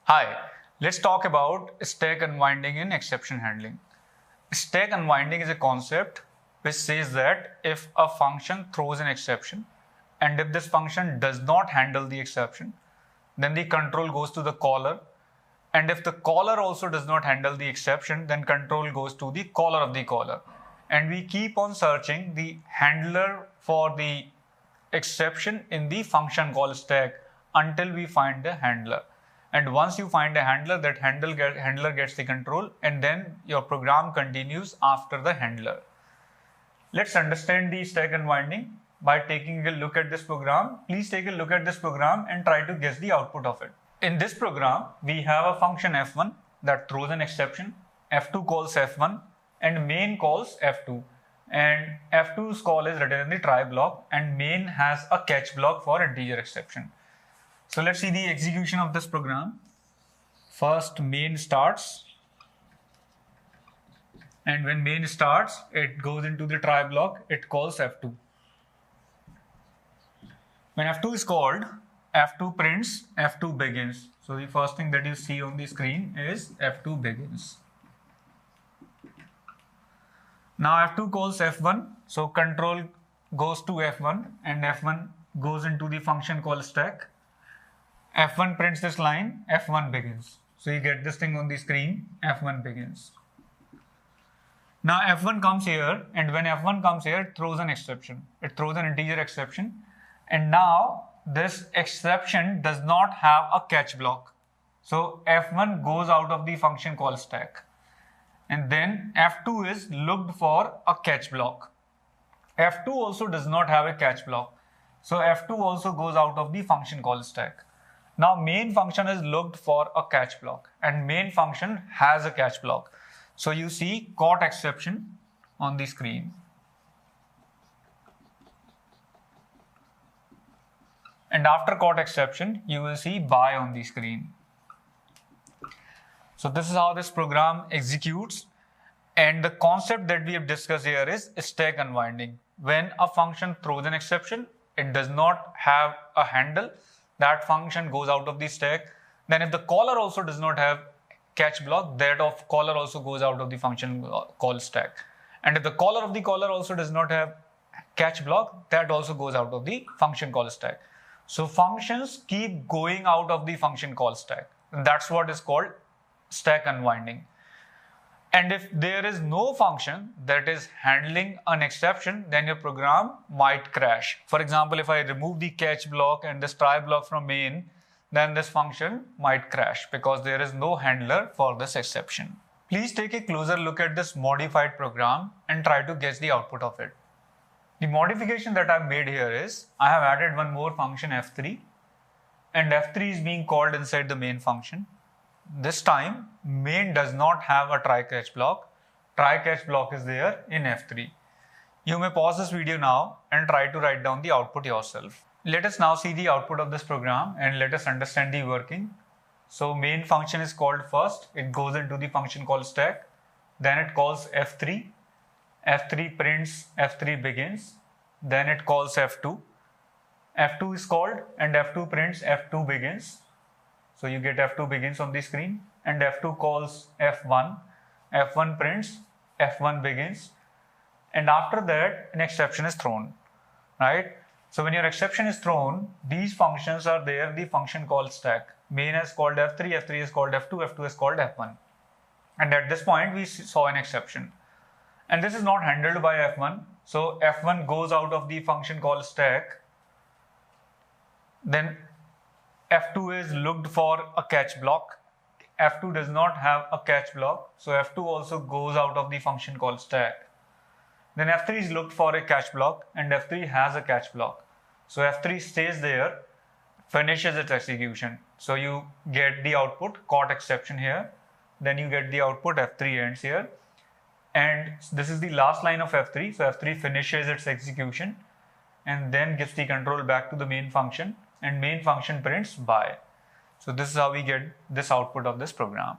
Hi, let's talk about stack unwinding in exception handling. Stack unwinding is a concept which says that if a function throws an exception and if this function does not handle the exception, then the control goes to the caller, and if the caller also does not handle the exception, then control goes to the caller of the caller. And we keep on searching the handler for the exception in the function call stack until we find the handler. And once you find a handler, that handler gets the control, and then your program continues after the handler. Let's understand the stack unwinding by taking a look at this program. Please take a look at this program and try to guess the output of it. In this program, we have a function f1 that throws an exception, f2 calls f1, and main calls f2. And f2's call is written in the try block, and main has a catch block for integer exception. So let's see the execution of this program. First, main starts, and when main starts, it goes into the try block, it calls f2. When f2 is called, f2 prints, f2 begins. So the first thing that you see on the screen is f2 begins. Now f2 calls f1, so control goes to f1 and f1 goes into the function call stack. f1 prints this line, f1 begins. So you get this thing on the screen, f1 begins. Now f1 comes here, and when f1 comes here, it throws an exception. It throws an integer exception, and now this exception does not have a catch block. So f1 goes out of the function call stack. And then f2 is looked for a catch block. f2 also does not have a catch block. So f2 also goes out of the function call stack. Now main function is looked for a catch block, and main function has a catch block. So you see caught exception on the screen. And after caught exception, you will see buy on the screen. So this is how this program executes. And the concept that we have discussed here is stack unwinding. When a function throws an exception, it does not have a handle, that function goes out of the stack. Then if the caller also does not have catch block, that of caller also goes out of the function call stack. And if the caller of the caller also does not have catch block, that also goes out of the function call stack. So functions keep going out of the function call stack. And that's what is called stack unwinding. And if there is no function that is handling an exception, then your program might crash. For example, if I remove the catch block and this try block from main, then this function might crash because there is no handler for this exception. Please take a closer look at this modified program and try to guess the output of it. The modification that I've made here is I have added one more function f3, and f3 is being called inside the main function. This time main does not have a try catch block. Try catch block is there in f3. You may pause this video now and try to write down the output yourself. Let us now see the output of this program and let us understand the working. So main function is called first. It goes into the function call stack. Then it calls f3. f3 prints, f3 begins. Then it calls f2. f2 is called and f2 prints, f2 begins. So you get f2 begins on the screen, and f2 calls f1. f1 prints, f1 begins. And after that, an exception is thrown, right? So when your exception is thrown, these functions are there, the function call stack. Main is called f3, f3 is called f2, f2 is called f1. And at this point, we saw an exception. And this is not handled by f1. So f1 goes out of the function call stack. Then f2 is looked for a catch block. f2 does not have a catch block. So f2 also goes out of the function call stack. Then f3 is looked for a catch block, and f3 has a catch block. So f3 stays there, finishes its execution. So you get the output caught exception here. Then you get the output f3 ends here. And this is the last line of f3. So f3 finishes its execution and then gives the control back to the main function, and main function prints buy. So this is how we get this output of this program.